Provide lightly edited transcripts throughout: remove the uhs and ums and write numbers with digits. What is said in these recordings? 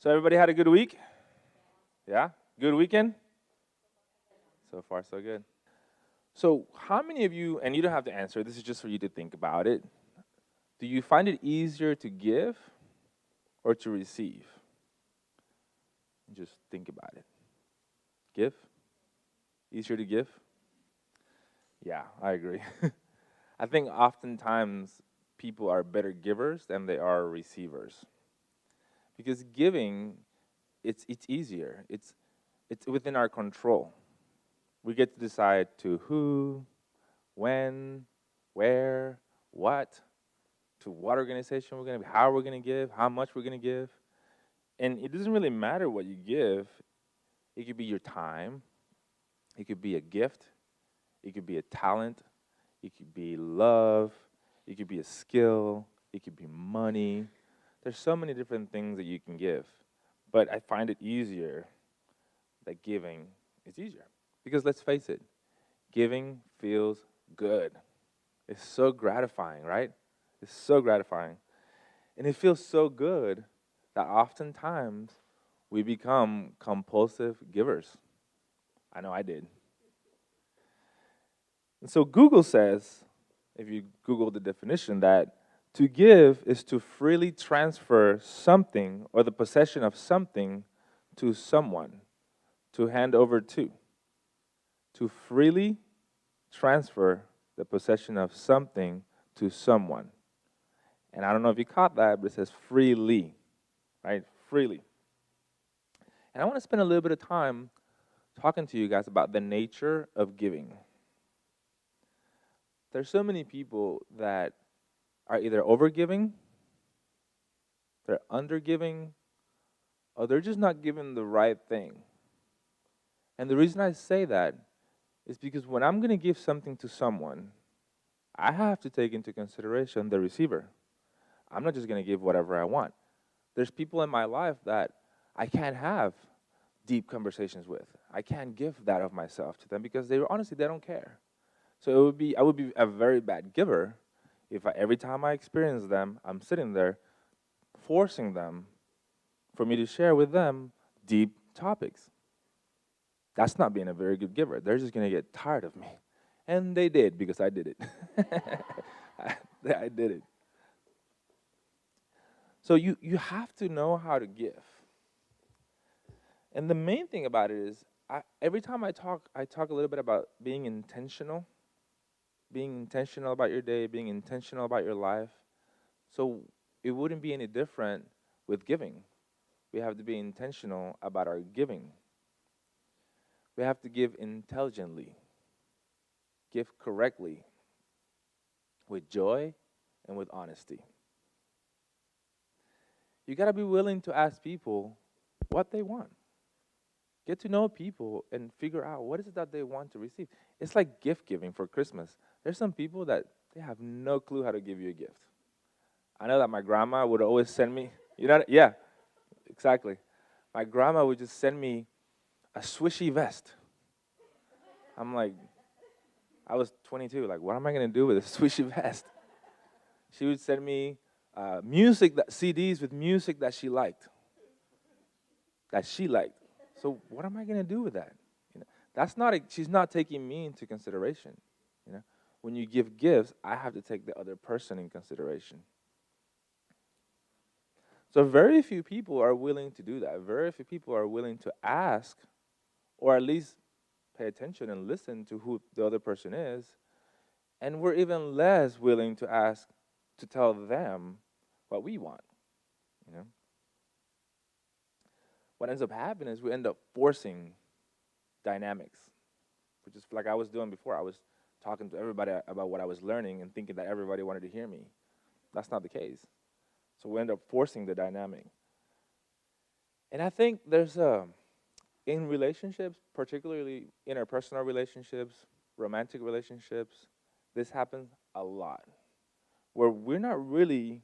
So everybody had a good week? Yeah? Good weekend? So far, so good. So how many of you, and you don't have to answer, this is just for you to think about it. Do you find it easier to give or to receive? Just think about it. Give? Easier to give? Yeah, I agree. I think oftentimes people are better givers than they are receivers. Because giving, it's easier. It's within our control. We get to decide to who, when, where, what, to what organization we're going to be, how we're going to give, how much we're going to give. And it doesn't really matter what you give. It could be your time. It could be a gift. It could be a talent. It could be love. It could be a skill. It could be money. There's so many different things that you can give. But I find it easier that giving is easier. Because let's face it, giving feels good. It's so gratifying, right? It's so gratifying. And it feels so good that oftentimes we become compulsive givers. I know I did. And so Google says, if you Google the definition, that to give is to freely transfer something or the possession of something to someone, to hand over to. To freely transfer the possession of something to someone. And I don't know if you caught that, but it says freely, right? Freely. And I want to spend a little bit of time talking to you guys about the nature of giving. There's so many people that are either overgiving, they're undergiving, or they're just not giving the right thing. And the reason I say that is because when I'm going to give something to someone, I have to take into consideration the receiver. I'm not just going to give whatever I want. There's people in my life that I can't have deep conversations with. I can't give that of myself to them because they honestly they don't care. So I would be a very bad giver if every time I experience them, I'm sitting there forcing them for me to share with them deep topics. That's not being a very good giver. They're just going to get tired of me. And they did because I did it. I did it. So you have to know how to give. And the main thing about it is, every time I talk a little bit about being intentional about your day, being intentional about your life. So it wouldn't be any different with giving. We have to be intentional about our giving. We have to give intelligently, give correctly, with joy and with honesty. You got to be willing to ask people what they want. Get to know people and figure out what is it that they want to receive. It's like gift giving for Christmas. There's some people that they have no clue how to give you a gift. I know that my grandma would always send me, yeah, exactly. My grandma would just send me a swishy vest. I'm like, I was 22, like, what am I going to do with a swishy vest? She would send me CDs with music that she liked. So what am I going to do with that? She's not taking me into consideration. When you give gifts, I have to take the other person in consideration. So very few people are willing to do that. Very few people are willing to ask, or at least pay attention and listen to who the other person is. And we're even less willing to ask to tell them what we want. What ends up happening is we end up forcing dynamics, which is like I was doing before. I was talking to everybody about what I was learning and thinking that everybody wanted to hear me. That's not the case. So we end up forcing the dynamic. And I think there's in relationships, particularly interpersonal relationships, romantic relationships, this happens a lot, where we're not really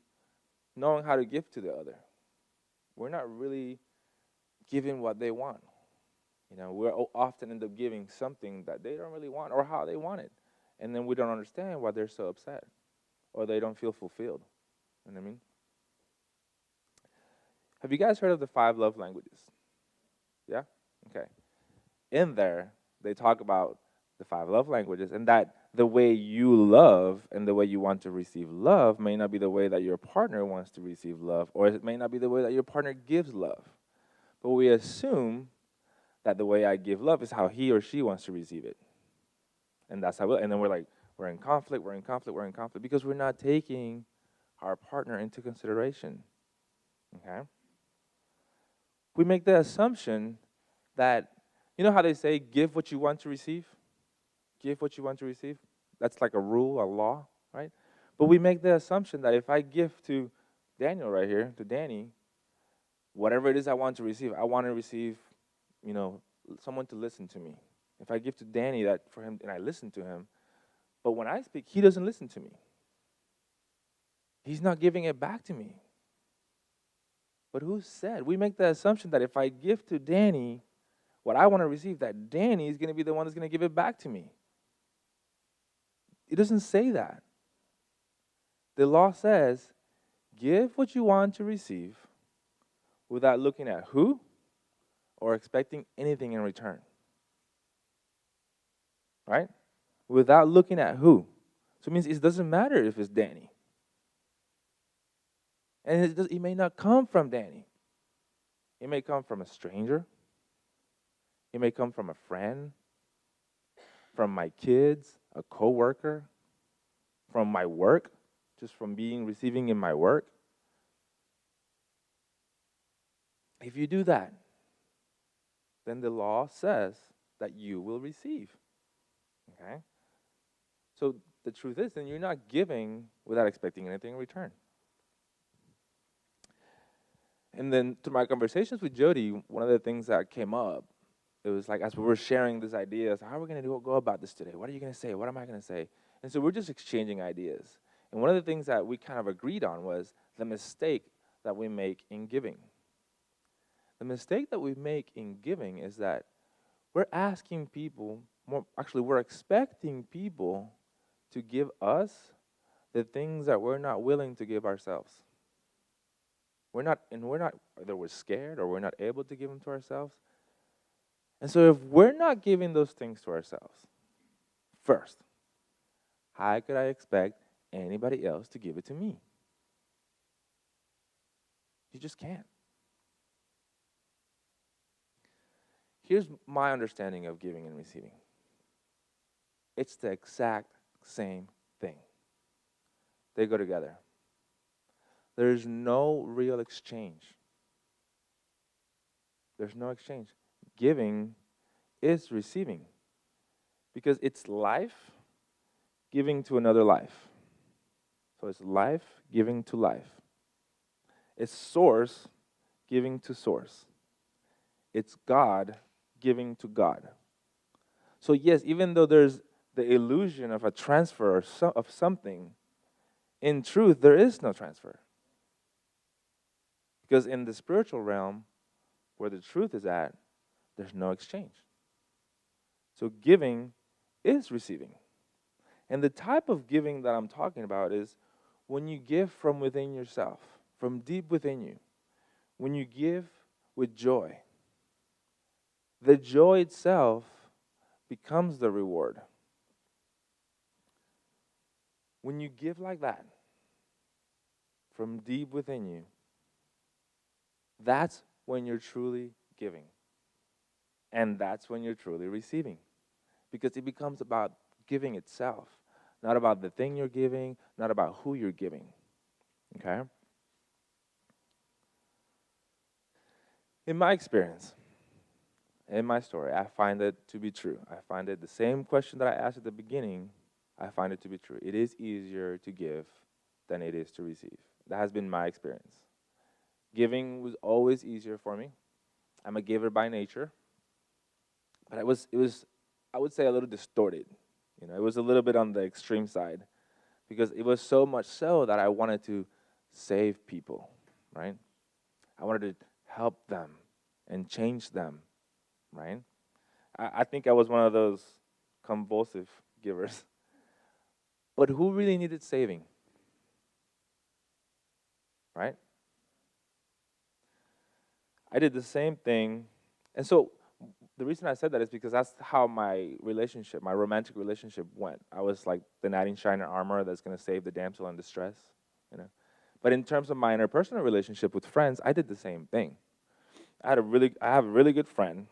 knowing how to give to the other. We're not really giving what they want. We're often end up giving something that they don't really want or how they want it. And then we don't understand why they're so upset or they don't feel fulfilled. You know what I mean? Have you guys heard of the 5 love languages? Yeah? Okay. In there, they talk about the 5 love languages, and that the way you love and the way you want to receive love may not be the way that your partner wants to receive love, or it may not be the way that your partner gives love. But we assume that the way I give love is how he or she wants to receive it. And that's how, and then we're like, we're in conflict, because we're not taking our partner into consideration. Okay? We make the assumption that, you know how they say, give what you want to receive? Give what you want to receive. That's like a rule, a law, right? But we make the assumption that if I give to Daniel right here, to Danny, whatever it is I want to receive, I want to receive, someone to listen to me. If I give to Danny that for him and I listen to him, but when I speak, he doesn't listen to me. He's not giving it back to me. But who said? We make the assumption that if I give to Danny what I want to receive, that Danny is going to be the one that's going to give it back to me. It doesn't say that. The law says, give what you want to receive without looking at who or expecting anything in return. Right? Without looking at who. So it means it doesn't matter if it's Danny. And it may not come from Danny. It may come from a stranger. It may come from a friend, from my kids, a coworker, from my work, just from receiving in my work. If you do that, then the law says that you will receive. Okay? So the truth is, then you're not giving without expecting anything in return. And then through my conversations with Jody, one of the things that came up, it was like as we were sharing this idea, how are we going to go about this today? What are you going to say? What am I going to say? And so we're just exchanging ideas. And one of the things that we kind of agreed on was the mistake that we make in giving. The mistake that we make in giving is that we're asking people, we're expecting people to give us the things that we're not willing to give ourselves. Either we're scared or we're not able to give them to ourselves. And so if we're not giving those things to ourselves, first, how could I expect anybody else to give it to me? You just can't. Here's my understanding of giving and receiving. It's the exact same thing. They go together. There's no real exchange. There's no exchange. Giving is receiving because it's life giving to another life. So it's life giving to life. It's source giving to source. It's God giving to God. So yes, even though there's the illusion of a transfer of something, in truth, there is no transfer. Because in the spiritual realm, where the truth is at, there's no exchange. So giving is receiving. And the type of giving that I'm talking about is when you give from within yourself, from deep within you, when you give with joy. The joy itself becomes the reward. When you give like that, from deep within you, that's when you're truly giving. And that's when you're truly receiving. Because it becomes about giving itself, not about the thing you're giving, not about who you're giving. Okay? In my experience, in my story, I find it to be true. I find it the same question that I asked at the beginning, I find it to be true. It is easier to give than it is to receive. That has been my experience. Giving was always easier for me. I'm a giver by nature. But it was, I would say, a little distorted. It was a little bit on the extreme side. Because it was so much so that I wanted to save people, right? I wanted to help them and change them, right? I think I was one of those convulsive givers. But who really needed saving? Right? I did the same thing. And so the reason I said that is because that's how my relationship, my romantic relationship went. I was like the knight in shining armor that's going to save the damsel in distress, you know. But in terms of my interpersonal relationship with friends, I did the same thing. I have a really good friend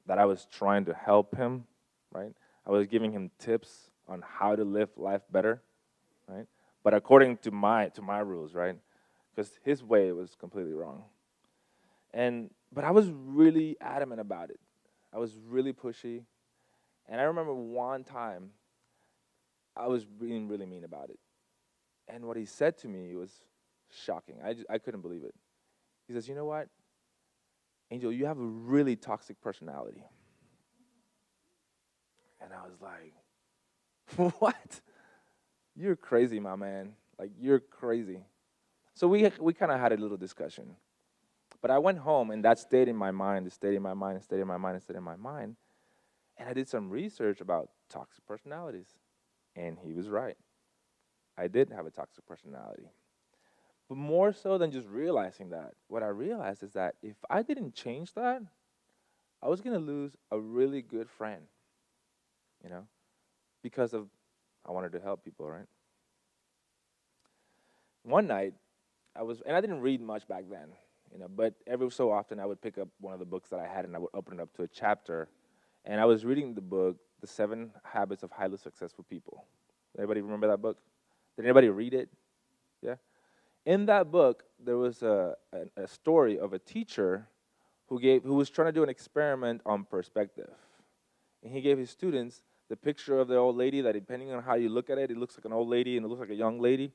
that I was trying to help him, right? I was giving him tips on how to live life better, right? But according to my rules, right? Because his way was completely wrong. But I was really adamant about it. I was really pushy. And I remember one time I was being really mean about it. And what he said to me was shocking. I couldn't believe it. He says, "You know what, Angel, you have a really toxic personality." And I was like, "What? You're crazy, my man. Like, you're crazy." So we kind of had a little discussion. But I went home, and that stayed in my mind, it stayed in my mind, it stayed in my mind, it stayed in my mind. And I did some research about toxic personalities. And he was right. I did have a toxic personality. But more so than just realizing that, what I realized is that if I didn't change that, I was going to lose a really good friend, you know, because of I wanted to help people, right? One night, and I didn't read much back then, but every so often I would pick up one of the books that I had and I would open it up to a chapter. And I was reading the book, The 7 Habits of Highly Successful People. Anybody remember that book? Did anybody read it? Yeah? In that book, there was a story of a teacher who was trying to do an experiment on perspective. And he gave his students the picture of the old lady that, depending on how you look at it, it looks like an old lady and it looks like a young lady.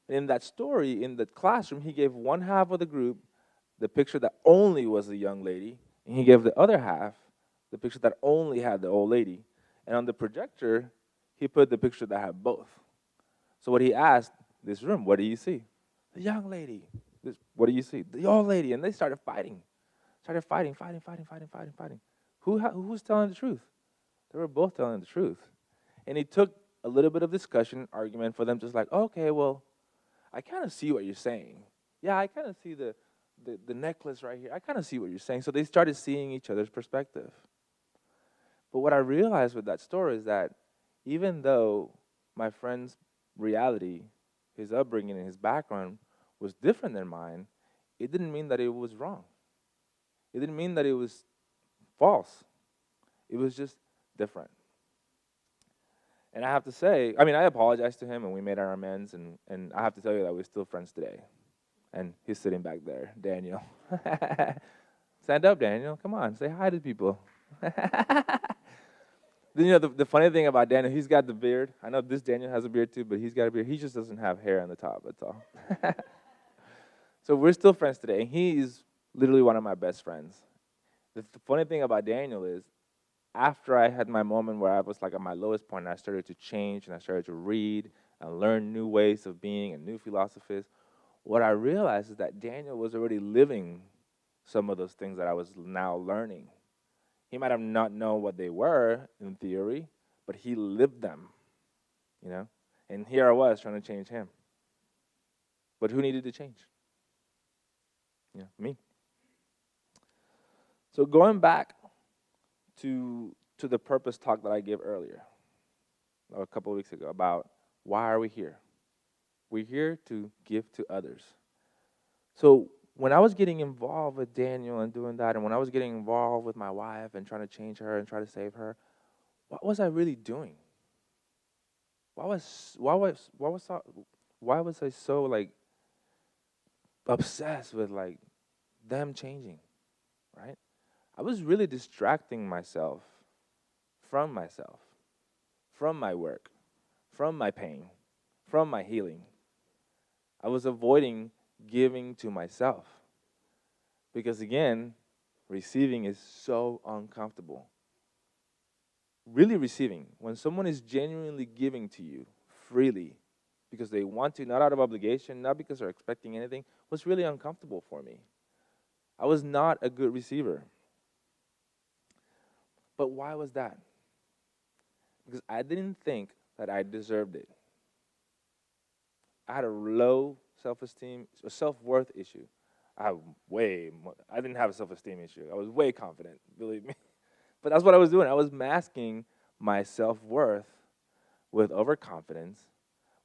And in that story, in the classroom, he gave one half of the group the picture that only was the young lady, and he gave the other half the picture that only had the old lady. And on the projector, he put the picture that had both. So what he asked this room, what do you see? The young lady. What do you see? The old lady. And they started fighting. Fighting. Who's telling the truth? They were both telling the truth. And it took a little bit of discussion, argument for them, just like, okay, well, I kind of see what you're saying. Yeah, I kind of see the necklace right here. I kind of see what you're saying. So they started seeing each other's perspective. But what I realized with that story is that even though my friend's reality, his upbringing, and his background was different than mine, it didn't mean that it was wrong. It didn't mean that it was false. It was just different. And I have to say, I apologized to him and we made our amends, and I have to tell you that we're still friends today. And he's sitting back there, Daniel. Stand up, Daniel. Come on, say hi to people. Then, the funny thing about Daniel, he's got the beard. I know this Daniel has a beard too, but he's got a beard. He just doesn't have hair on the top, that's all. So we're still friends today. And he's literally one of my best friends. The funny thing about Daniel is, after I had my moment where I was like at my lowest point, and I started to change and I started to read and learn new ways of being and new philosophies, what I realized is that Daniel was already living some of those things that I was now learning. He might have not known what they were in theory, but he lived them, And here I was trying to change him. But who needed to change? Me. So going back to the purpose talk that I gave earlier, a couple of weeks ago, about why are we here? We're here to give to others. So when I was getting involved with Daniel and doing that, and when I was getting involved with my wife and trying to change her and try to save her, what was I really doing? Why was I so like obsessed with like them changing, right? I was really distracting myself, from my work, from my pain, from my healing. I was avoiding giving to myself. Because again, receiving is so uncomfortable. Really receiving, when someone is genuinely giving to you freely, because they want to, not out of obligation, not because they're expecting anything, was really uncomfortable for me. I was not a good receiver. But why was that? Because I didn't think that I deserved it. I had a low self-esteem, a self-worth issue. I didn't have a self-esteem issue. I was way confident, believe me. But that's what I was doing. I was masking my self-worth with overconfidence,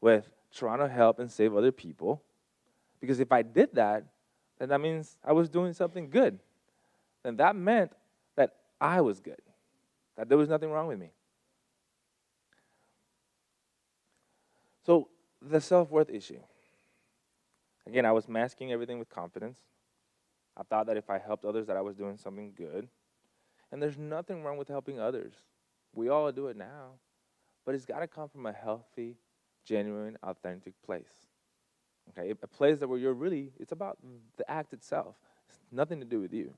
with trying to help and save other people. Because if I did that, then that means I was doing something good. And that meant that I was good, that there was nothing wrong with me. So the self-worth issue. Again, I was masking everything with confidence. I thought that if I helped others that I was doing something good. And there's nothing wrong with helping others. We all do it now. But it's got to come from a healthy, genuine, authentic place. Okay, a place that where you're really, it's about the act itself. It's nothing to do with you.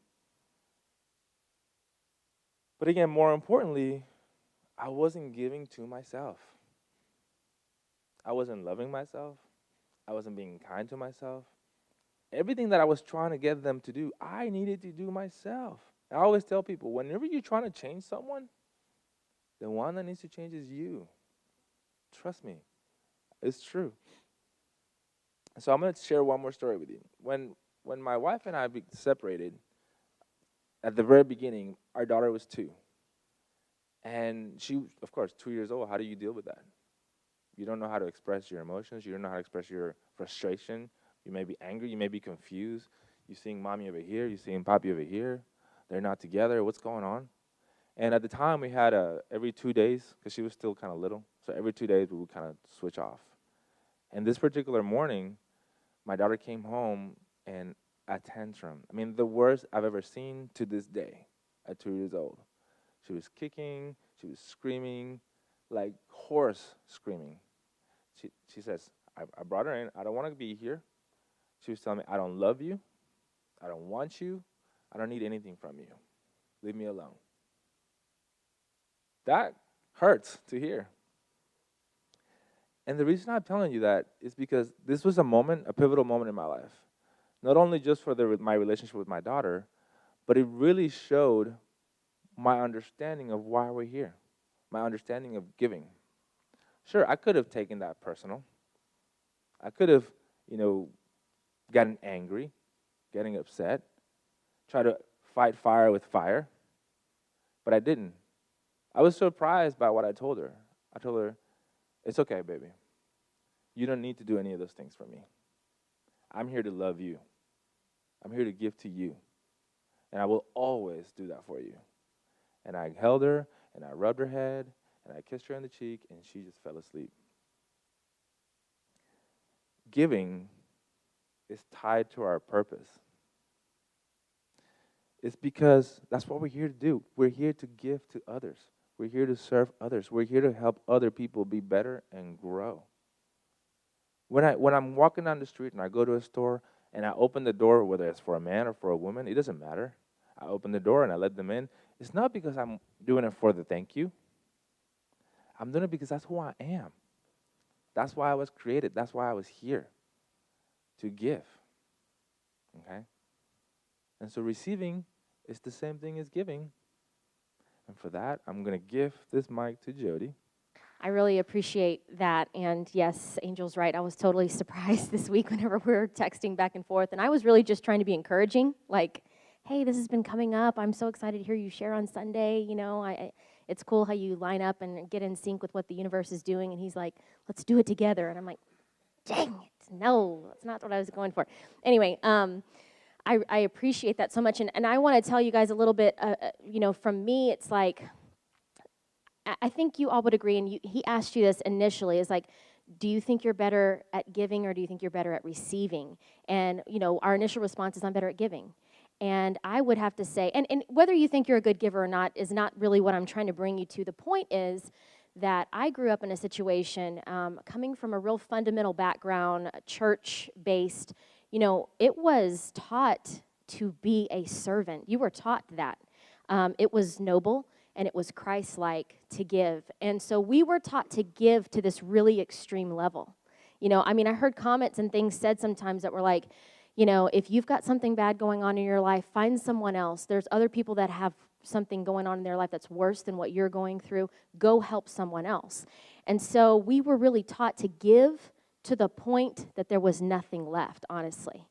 But again, more importantly, I wasn't giving to myself. I wasn't loving myself. I wasn't being kind to myself. Everything that I was trying to get them to do, I needed to do myself. I always tell people, whenever you're trying to change someone, the one that needs to change is you. Trust me. It's true. So I'm going to share one more story with you. When my wife and I separated, at the very beginning, our daughter was 2. And she, of course, 2 years old. How do you deal with that? You don't know how to express your emotions. You don't know how to express your frustration. You may be angry. You may be confused. You're seeing mommy over here. You're seeing papi over here. They're not together. What's going on? And at the time, we had every 2 days, because she was still kind of little. So every 2 days, we would kind of switch off. And this particular morning, my daughter came home and a tantrum. I mean, the worst I've ever seen to this day at 2 years old. She was kicking. She was screaming, like hoarse screaming. She says, I brought her in. I don't want to be here. She was telling me, I don't love you. I don't want you. I don't need anything from you. Leave me alone. That hurts to hear. And the reason I'm telling you that is because this was a pivotal moment in my life. Not only just for my relationship with my daughter, but it really showed my understanding of why we're here, my understanding of giving. Sure, I could have taken that personal. I could have, gotten angry, getting upset, try to fight fire with fire, but I didn't. I was surprised by what I told her. I told her, it's okay, baby. You don't need to do any of those things for me. I'm here to love you. I'm here to give to you. And I will always do that for you. And I held her, and I rubbed her head, and I kissed her on the cheek, and she just fell asleep. Giving is tied to our purpose. It's because that's what we're here to do. We're here to give to others. We're here to serve others. We're here to help other people be better and grow. When I'm walking down the street and I go to a store and I open the door, whether it's for a man or for a woman, it doesn't matter. I open the door and I let them in. It's not because I'm doing it for the thank you. I'm doing it because that's who I am. That's why I was created. That's why I was here, to give. Okay? And so receiving is the same thing as giving. And for that, I'm going to give this mic to Jody. I really appreciate that. And yes, Angel's right. I was totally surprised this week whenever we were texting back and forth. And I was really just trying to be encouraging, like, hey, this has been coming up. I'm so excited to hear you share on Sunday. It's cool how you line up and get in sync with what the universe is doing. And he's like, let's do it together. And I'm like, dang it. No, that's not what I was going for. Anyway, I appreciate that so much. And I want to tell you guys a little bit, from me, it's like, I think you all would agree, and he asked you this initially, is like, do you think you're better at giving or do you think you're better at receiving? And, our initial response is I'm better at giving. And I would have to say, and whether you think you're a good giver or not is not really what I'm trying to bring you to. The point is that I grew up in a situation coming from a real fundamental background, church-based. It was taught to be a servant. You were taught that. It was noble. And it was Christ-like to give. And so we were taught to give to this really extreme level. I heard comments and things said sometimes that were like, if you've got something bad going on in your life, find someone else. There's other people that have something going on in their life that's worse than what you're going through. Go help someone else. And so we were really taught to give to the point that there was nothing left, honestly.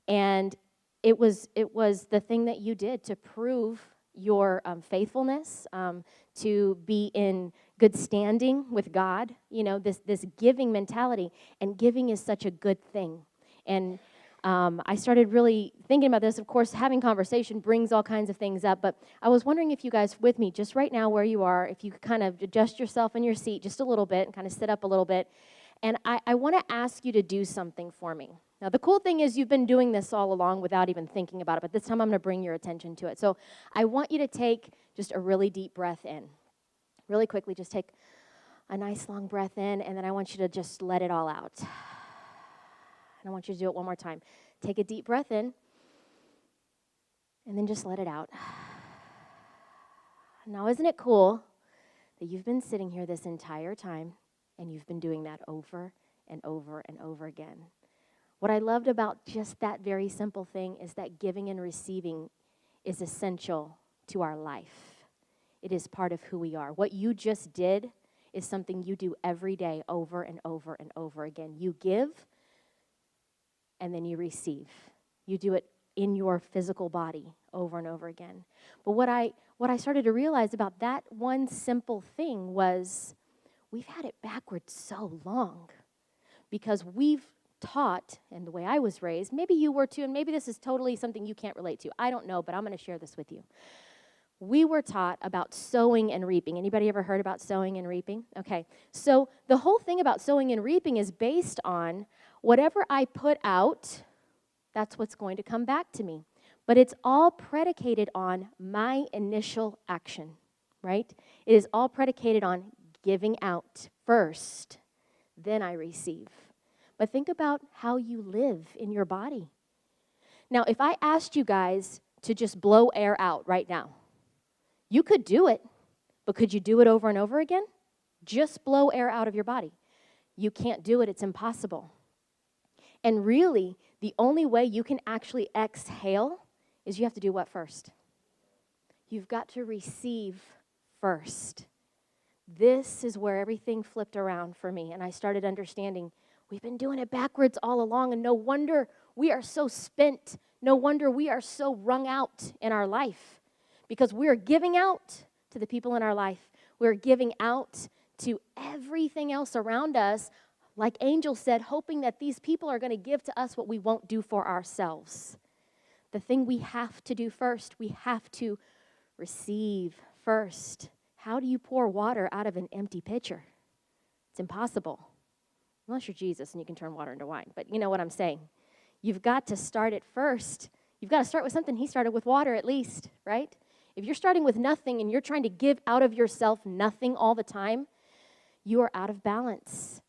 And it was the thing that you did to prove your faithfulness, to be in good standing with God. This giving mentality, and giving is such a good thing. And I started really thinking about this. Of course, having conversation brings all kinds of things up, but I was wondering if you guys with me, just right now where you are, if you could kind of adjust yourself in your seat just a little bit and kind of sit up a little bit. And I want to ask you to do something for me. Now, the cool thing is you've been doing this all along without even thinking about it, but this time I'm going to bring your attention to it. So I want you to take just a really deep breath in. Really quickly, just take a nice long breath in, and then I want you to just let it all out. And I want you to do it one more time. Take a deep breath in, and then just let it out. Now, isn't it cool that you've been sitting here this entire time, and you've been doing that over and over and over again? What I loved about just that very simple thing is that giving and receiving is essential to our life. It is part of who we are. What you just did is something you do every day over and over and over again. You give, and then you receive. You do it in your physical body over and over again. But what I started to realize about that one simple thing was we've had it backwards so long, because we've taught, and the way I was raised, maybe you were too, and maybe this is totally something you can't relate to. I don't know, but I'm going to share this with you. We were taught about sowing and reaping. Anybody ever heard about sowing and reaping? Okay, so the whole thing about sowing and reaping is based on whatever I put out, that's what's going to come back to me. But it's all predicated on my initial action, right? It is all predicated on giving out first, then I receive. But think about how you live in your body. Now, if I asked you guys to just blow air out right now, you could do it, but could you do it over and over again? Just blow air out of your body. You can't do it. It's impossible. And really, the only way you can actually exhale is you have to do what first? You've got to receive first. This is where everything flipped around for me, and I started understanding we've been doing it backwards all along, and no wonder we are so spent. No wonder we are so wrung out in our life, because we're giving out to the people in our life. We're giving out to everything else around us, like Angel said, hoping that these people are going to give to us what we won't do for ourselves. The thing we have to do first, we have to receive first. How do you pour water out of an empty pitcher? It's impossible. Unless you're Jesus and you can turn water into wine. But you know what I'm saying. You've got to start it first. You've got to start with something. He started with water at least, right? If you're starting with nothing and you're trying to give out of yourself nothing all the time, you are out of balance.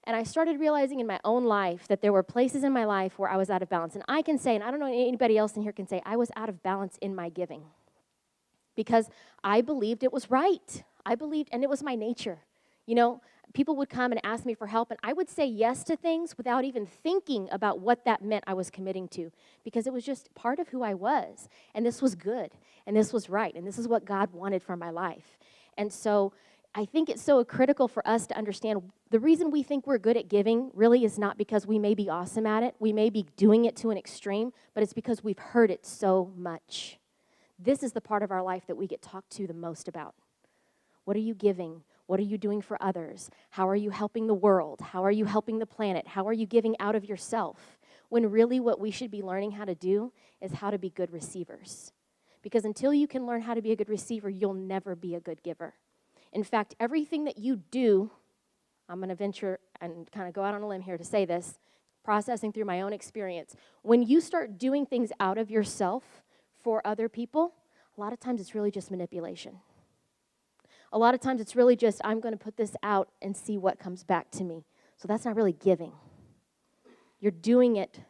And I started realizing in my own life that there were places in my life where I was out of balance. And I can say, and I don't know anybody else in here can say, I was out of balance in my giving. Because I believed it was right. I believed, and it was my nature. You know, people would come and ask me for help, and I would say yes to things without even thinking about what that meant I was committing to, because it was just part of who I was, and this was good, and this was right, and this is what God wanted for my life. And so I think it's so critical for us to understand the reason we think we're good at giving really is not because we may be awesome at it, we may be doing it to an extreme, but it's because we've heard it so much. This is the part of our life that we get talked to the most about. What are you giving? What are you doing for others? How are you helping the world? How are you helping the planet? How are you giving out of yourself? When really what we should be learning how to do is how to be good receivers. Because until you can learn how to be a good receiver, you'll never be a good giver. In fact, everything that you do, I'm going to venture and kind of go out on a limb here to say this, processing through my own experience. When you start doing things out of yourself for other people, a lot of times it's really just manipulation. A lot of times it's really just, I'm going to put this out and see what comes back to me. So that's not really giving. You're doing it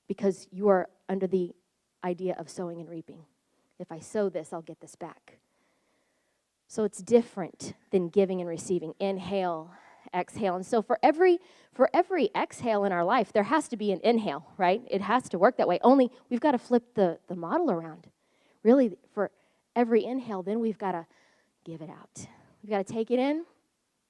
because you are under the idea of sowing and reaping. If I sow this, I'll get this back. So it's different than giving and receiving. Inhale, exhale. And so for every exhale in our life, there has to be an inhale, right? It has to work that way. Only we've got to flip the model around. Really, for every inhale, then we've got to give it out. We've got to take it in,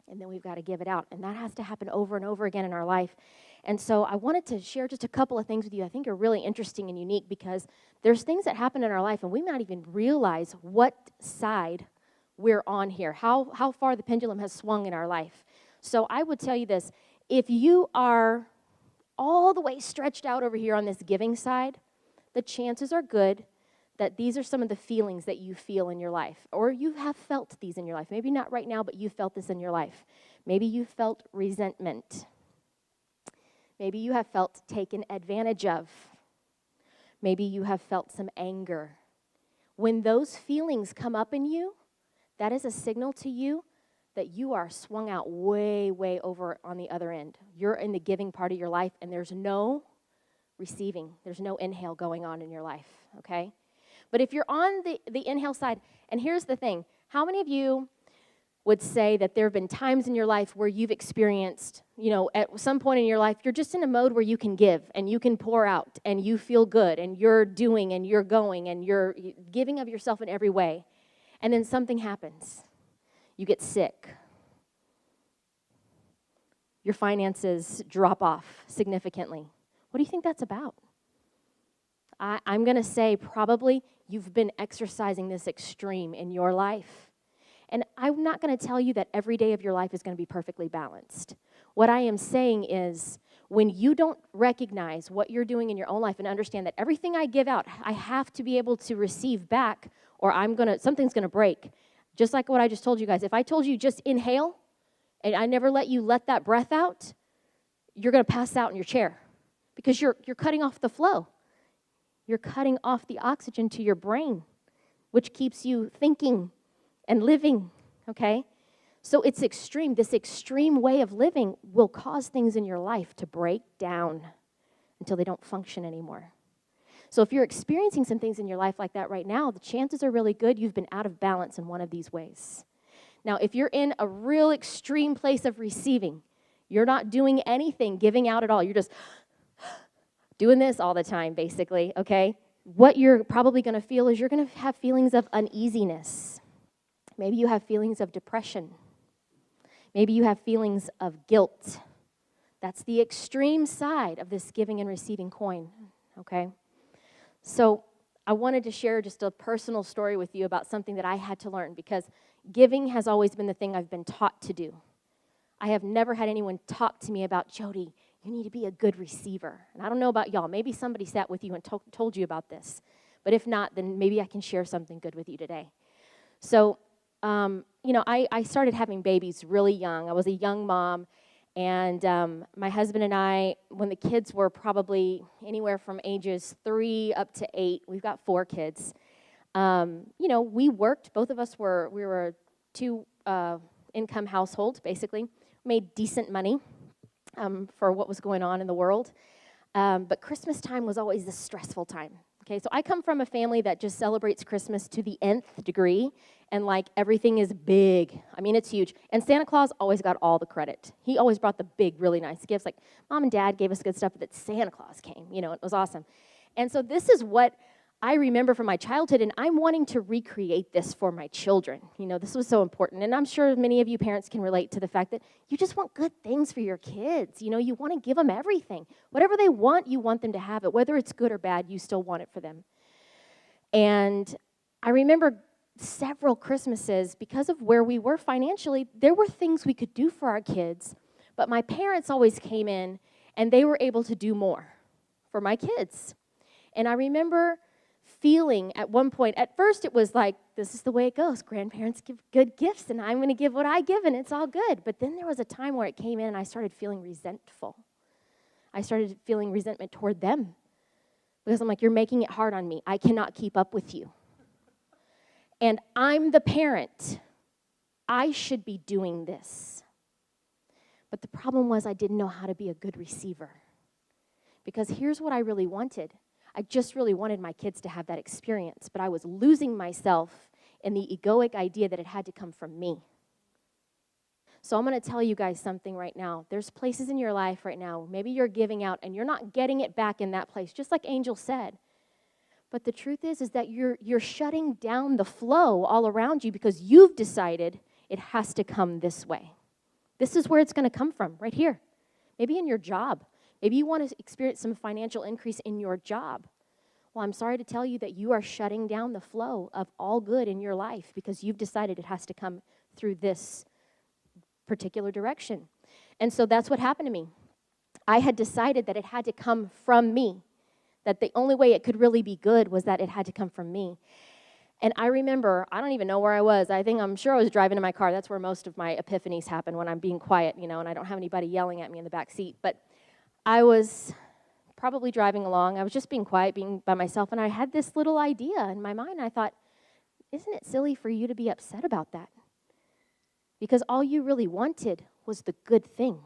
and then we've got to give it out. And that has to happen over and over again in our life. And so I wanted to share just a couple of things with you I think are really interesting and unique, because there's things that happen in our life and we might not even realize what side we're on here, how far the pendulum has swung in our life. So I would tell you this: if you are all the way stretched out over here on this giving side, the chances are good that these are some of the feelings that you feel in your life, or you have felt these in your life. Maybe not right now, but you felt this in your life. Maybe you felt resentment. Maybe you have felt taken advantage of. Maybe you have felt some anger. When those feelings come up in you, that is a signal to you that you are swung out way, way over on the other end. You're in the giving part of your life, and there's no receiving. There's no inhale going on in your life, okay? But if you're on the inhale side, and here's the thing, how many of you would say that there have been times in your life where you've experienced, at some point in your life, you're just in a mode where you can give, and you can pour out, and you feel good, and you're doing, and you're going, and you're giving of yourself in every way, and then something happens. You get sick. Your finances drop off significantly. What do you think that's about? I'm going to say probably you've been exercising this extreme in your life. And I'm not going to tell you that every day of your life is going to be perfectly balanced. What I am saying is, when you don't recognize what you're doing in your own life and understand that everything I give out, I have to be able to receive back, or something's going to break. Just like what I just told you guys. If I told you just inhale, and I never let you let that breath out, you're going to pass out in your chair, because you're cutting off the flow. You're cutting off the oxygen to your brain, which keeps you thinking and living, okay? So it's extreme. This extreme way of living will cause things in your life to break down until they don't function anymore. So if you're experiencing some things in your life like that right now, the chances are really good you've been out of balance in one of these ways. Now, if you're in a real extreme place of receiving, you're not doing anything, giving out at all, you're just doing this all the time, basically, okay? What you're probably going to feel is you're going to have feelings of uneasiness. Maybe you have feelings of depression. Maybe you have feelings of guilt. That's the extreme side of this giving and receiving coin, okay? So I wanted to share just a personal story with you about something that I had to learn, because giving has always been the thing I've been taught to do. I have never had anyone talk to me about, Jody, you need to be a good receiver. And I don't know about y'all. Maybe somebody sat with you and told you about this. But if not, then maybe I can share something good with you today. So, I started having babies really young. I was a young mom. And my husband and I, when the kids were probably anywhere from ages 3 up to 8, we've got 4 kids. We worked. Both of us we were a 2-income household, basically. Made decent money for what was going on in the world. But Christmas time was always a stressful time. Okay, so I come from a family that just celebrates Christmas to the nth degree, and everything is big. I mean, it's huge. And Santa Claus always got all the credit. He always brought the big, really nice gifts. Like, Mom and Dad gave us good stuff, but that Santa Claus came. It was awesome. And so this is what I remember from my childhood, and I'm wanting to recreate this for my children. This was so important. And I'm sure many of you parents can relate to the fact that you just want good things for your kids. You want to give them everything. Whatever they want, you want them to have it. Whether it's good or bad, you still want it for them. And I remember several Christmases, because of where we were financially, there were things we could do for our kids, but my parents always came in, and they were able to do more for my kids. And I remember feeling at one point, at first it was like, this is the way it goes. Grandparents give good gifts, and I'm going to give what I give, and it's all good. But then there was a time where it came in, and I started feeling resentful. I started feeling resentment toward them, because I'm like, you're making it hard on me. I cannot keep up with you. And I'm the parent. I should be doing this. But the problem was I didn't know how to be a good receiver. Because here's what I really wanted. I just really wanted my kids to have that experience, but I was losing myself in the egoic idea that it had to come from me. So I'm going to tell you guys something right now. There's places in your life right now, maybe you're giving out and you're not getting it back in that place, just like Angel said. But the truth is that you're shutting down the flow all around you because you've decided it has to come this way. This is where it's going to come from, right here. Maybe in your job. Maybe you want to experience some financial increase in your job. Well, I'm sorry to tell you that you are shutting down the flow of all good in your life because you've decided it has to come through this particular direction. And so that's what happened to me. I had decided that it had to come from me, that the only way it could really be good was that it had to come from me. And I remember, I don't even know where I was. I'm sure I was driving in my car. That's where most of my epiphanies happen, when I'm being quiet, and I don't have anybody yelling at me in the back seat. But I was probably driving along. I was just being quiet, being by myself, and I had this little idea in my mind. I thought, isn't it silly for you to be upset about that? Because all you really wanted was the good thing.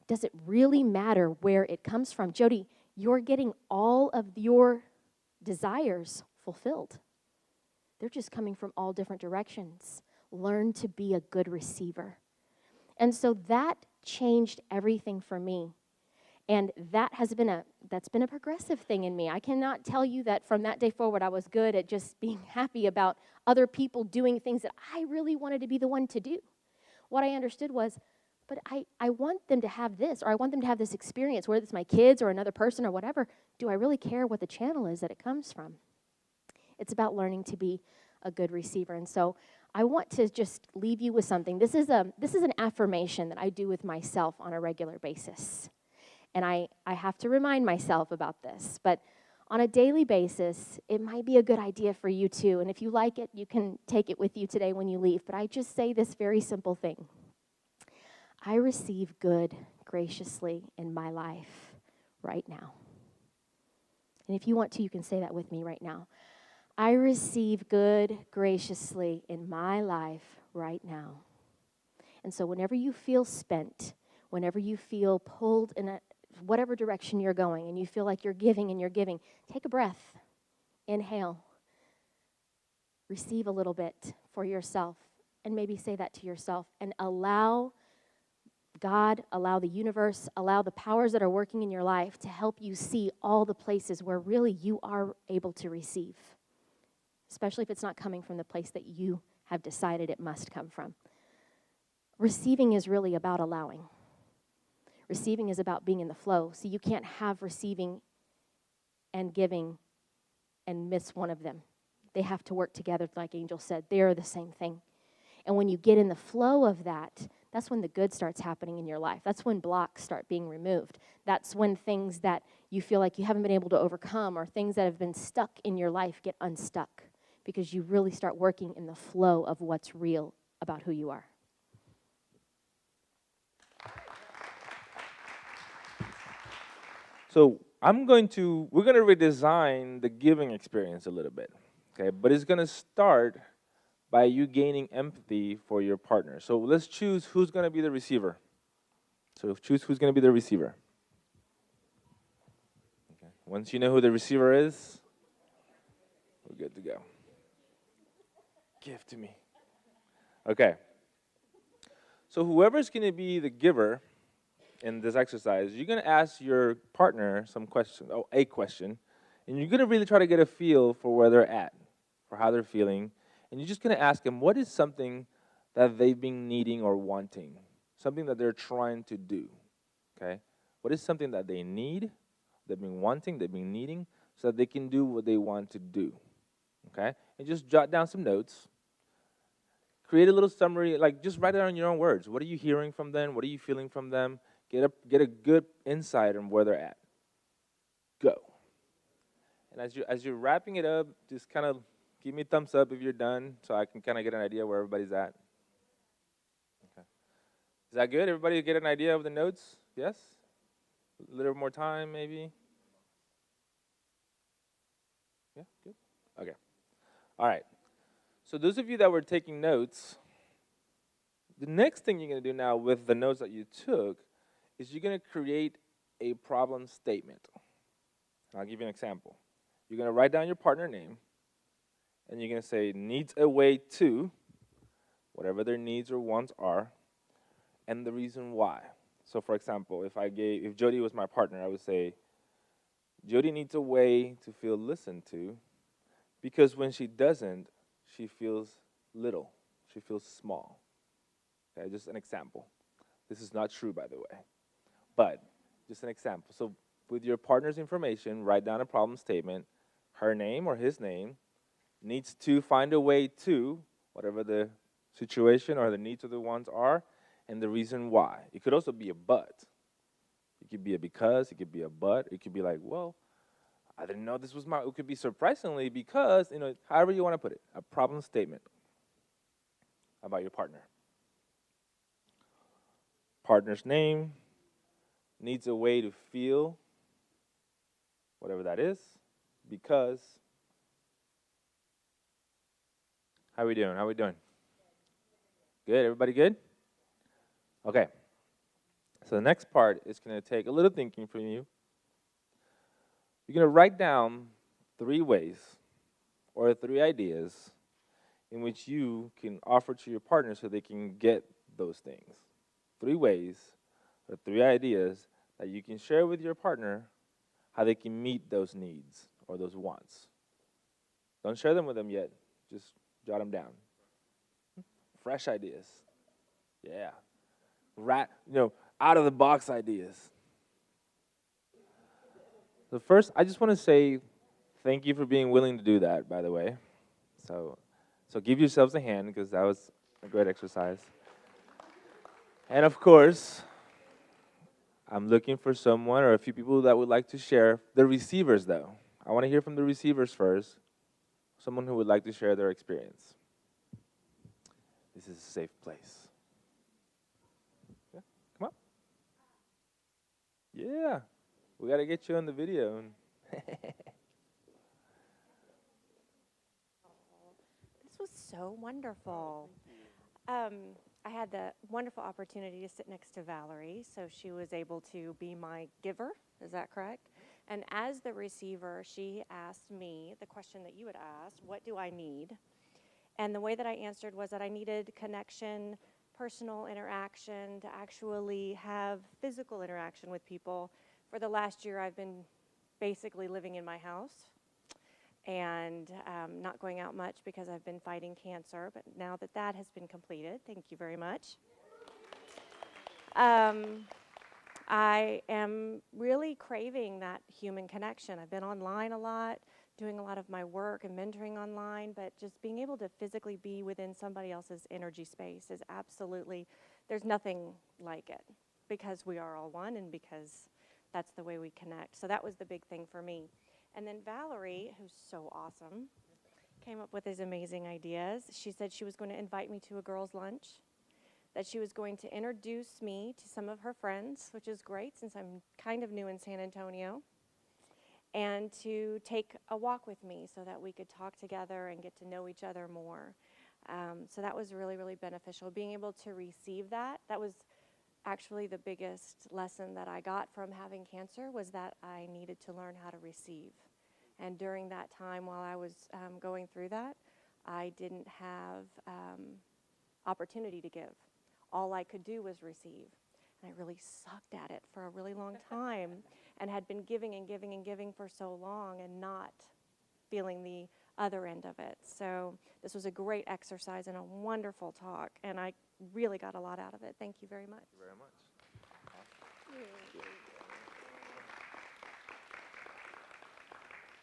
Does it really matter where it comes from? Jody, you're getting all of your desires fulfilled. They're just coming from all different directions. Learn to be a good receiver. And so that changed everything for me. And that's been a progressive thing in me. I cannot tell you that from that day forward I was good at just being happy about other people doing things that I really wanted to be the one to do. What I understood was, but I want them to have this, or I want them to have this experience, whether it's my kids or another person or whatever. Do I really care what the channel is that it comes from? It's about learning to be a good receiver. And so I want to just leave you with something. This is an affirmation that I do with myself on a regular basis. And I have to remind myself about this. But on a daily basis, it might be a good idea for you too. And if you like it, you can take it with you today when you leave. But I just say this very simple thing. I receive good graciously in my life right now. And if you want to, you can say that with me right now. I receive good graciously in my life right now. And so whenever you feel spent, whenever you feel pulled in whatever direction you're going, and you feel like you're giving, take a breath. Inhale. Receive a little bit for yourself, and maybe say that to yourself, and allow God, allow the universe, allow the powers that are working in your life to help you see all the places where really you are able to receive, especially if it's not coming from the place that you have decided it must come from. Receiving is really about allowing. Receiving is about being in the flow. So you can't have receiving and giving and miss one of them. They have to work together, like Angel said. They are the same thing. And when you get in the flow of that, that's when the good starts happening in your life. That's when blocks start being removed. That's when things that you feel like you haven't been able to overcome, or things that have been stuck in your life, get unstuck, because you really start working in the flow of what's real about who you are. So we're going to redesign the giving experience a little bit, okay? But it's going to start by you gaining empathy for your partner. So let's choose who's going to be the receiver. So choose who's going to be the receiver. Okay. Once you know who the receiver is, we're good to go. Give to me. Okay. So whoever's going to be the giver in this exercise, you're going to ask your partner a question, and you're going to really try to get a feel for where they're at, for how they're feeling, and you're just going to ask them, what is something that they've been needing or wanting, something that they're trying to do, okay? What is something that they need, they've been wanting, they've been needing, so that they can do what they want to do, okay? And just jot down some notes. Create a little summary, like just write it in your own words. What are you hearing from them? What are you feeling from them? Get a good insight on where they're at. Go. And as you're wrapping it up, just kind of give me a thumbs up if you're done, so I can kind of get an idea where everybody's at. Okay. Is that good? Everybody get an idea of the notes? Yes? A little more time, maybe? Yeah, good. Okay. All right. So those of you that were taking notes, the next thing you're going to do now with the notes that you took is you're going to create a problem statement. I'll give you an example. You're going to write down your partner name, and you're going to say, needs a way to, whatever their needs or wants are, and the reason why. So for example, if Jody was my partner, I would say, Jody needs a way to feel listened to, because when she doesn't, she feels little. She feels small. Okay, just an example. This is not true, by the way. But Just an example. So with your partner's information, write down a problem statement. Her name or his name needs to find a way to whatever the situation or the needs of the ones are and the reason why. It could also be a but. It could be a because, it could be a but. It could be like, well, I didn't know this was my, it could be surprisingly because, however you want to put it, a problem statement about your partner. Partner's name needs a way to feel, whatever that is, because. How we doing? How we doing? Good, everybody good? Okay. So the next part is going to take a little thinking from you. You're going to write down 3 ways or 3 ideas in which you can offer to your partner so they can get those things. 3 ways or 3 ideas that you can share with your partner how they can meet those needs or those wants. Don't share them with them yet. Just jot them down. Fresh ideas. Yeah. Out of the box ideas. So first, I just want to say thank you for being willing to do that, by the way. So give yourselves a hand because that was a great exercise. And of course, I'm looking for someone or a few people that would like to share. The receivers, though. I want to hear from the receivers first. Someone who would like to share their experience. This is a safe place. Yeah, come on. Yeah, we got to get you on the video. This was so wonderful. I had the wonderful opportunity to sit next to Valerie, so she was able to be my giver. Is that correct? And as the receiver, she asked me the question that you had asked, what do I need? And the way that I answered was that I needed connection, personal interaction, to actually have physical interaction with people. For the last year, I've been basically living in my house and not going out much because I've been fighting cancer. But now that that has been completed, thank you very much. I am really craving that human connection. I've been online a lot, doing a lot of my work and mentoring online, but just being able to physically be within somebody else's energy space is absolutely, there's nothing like it because we are all one and because that's the way we connect. So that was the big thing for me. And then Valerie, who's so awesome, came up with these amazing ideas. She said she was going to invite me to a girls' lunch, that she was going to introduce me to some of her friends, which is great since I'm kind of new in San Antonio, and to take a walk with me so that we could talk together and get to know each other more. So that was really, really beneficial. Being able to receive that was actually the biggest lesson that I got from having cancer was that I needed to learn how to receive. And during that time while I was going through that, I didn't have opportunity to give. All I could do was receive. And I really sucked at it for a really long time and had been giving and giving and giving for so long and not feeling the other end of it. So this was a great exercise and a wonderful talk, and I really got a lot out of it. Thank you very much. Thank you very much.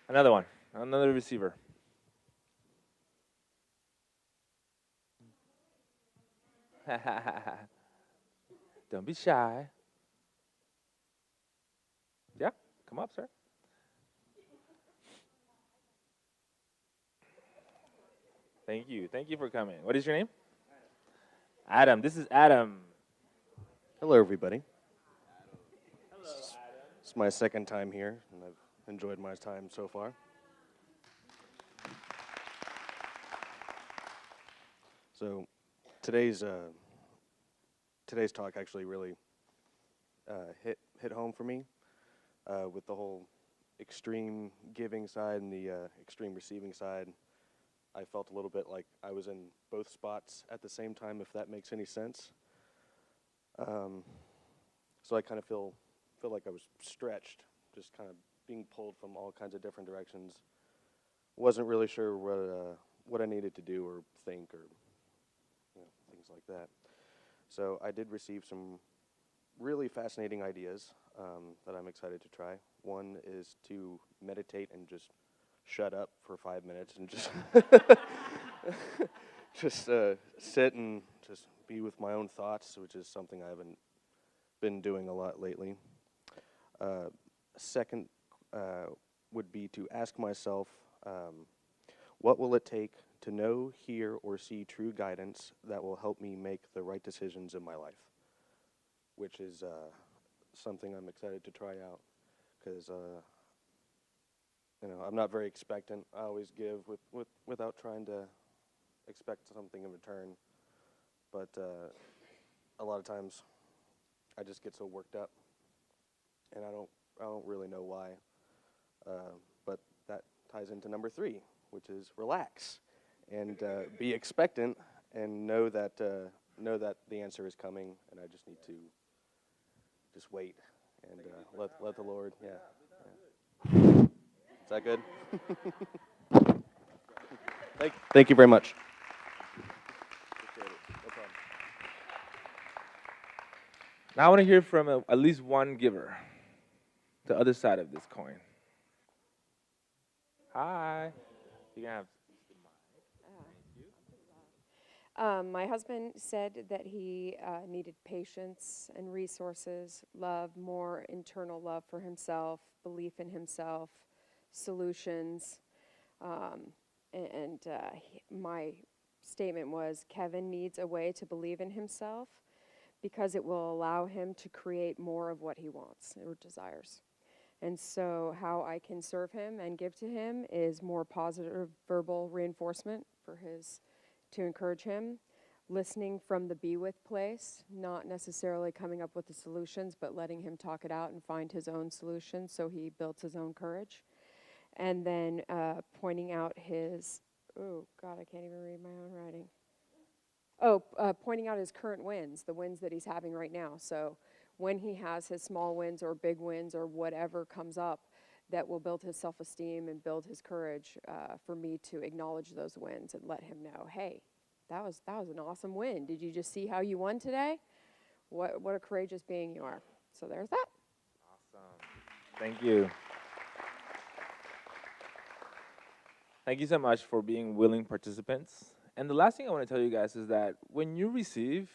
Another one, another receiver. Don't be shy. Yeah, come up, sir. Thank you. Thank you for coming. What is your name? Adam. This is Adam. Hello, everybody. It's my second time here, and I've enjoyed my time so far. So today's talk actually really hit home for me with the whole extreme giving side and the extreme receiving side. I felt a little bit like I was in both spots at the same time, if that makes any sense. So I kind of feel like I was stretched, just kind of being pulled from all kinds of different directions. Wasn't really sure what I needed to do or think or things like that. So I did receive some really fascinating ideas. that I'm excited to try. One is to meditate and just shut up for 5 minutes and just just sit and just be with my own thoughts, which is something I haven't been doing a lot lately. Second would be to ask myself, what will it take to know, hear, or see true guidance that will help me make the right decisions in my life? Which is something I'm excited to try out, because I'm not very expectant. I always give without trying to expect something in return. But a lot of times, I just get so worked up, and I don't really know why. But that ties into number 3, which is relax and be expectant and know that the answer is coming, and I just need to just wait and let the Lord. Yeah. Is that good? Thank you very much. Appreciate it. No problem. Now I want to hear from at least one giver, the other side of this coin. Hi. You can have. My husband said that he needed patience and resources, love, more internal love for himself, belief in himself, solutions. My statement was, Kevin needs a way to believe in himself because it will allow him to create more of what he wants or desires. And so how I can serve him and give to him is more positive verbal reinforcement to encourage him, listening from the be with place, not necessarily coming up with the solutions, but letting him talk it out and find his own solutions so he builds his own courage. And then pointing out his, oh God, I can't even read my own writing. Pointing out his current wins, the wins that he's having right now. So when he has his small wins or big wins or whatever comes up, that will build his self-esteem and build his courage for me to acknowledge those wins and let him know, hey, that was an awesome win. Did you just see how you won today? What a courageous being you are. So there's that. Awesome. Thank you. Thank you so much for being willing participants. And the last thing I want to tell you guys is that when you receive,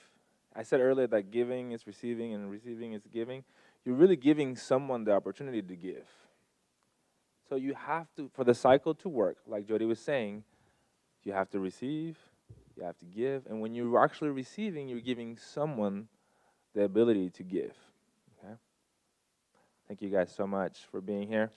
I said earlier that giving is receiving and receiving is giving. You're really giving someone the opportunity to give. So you have to, for the cycle to work, like Jody was saying, you have to receive, you have to give, and when you're actually receiving, you're giving someone the ability to give. Okay? Thank you guys so much for being here.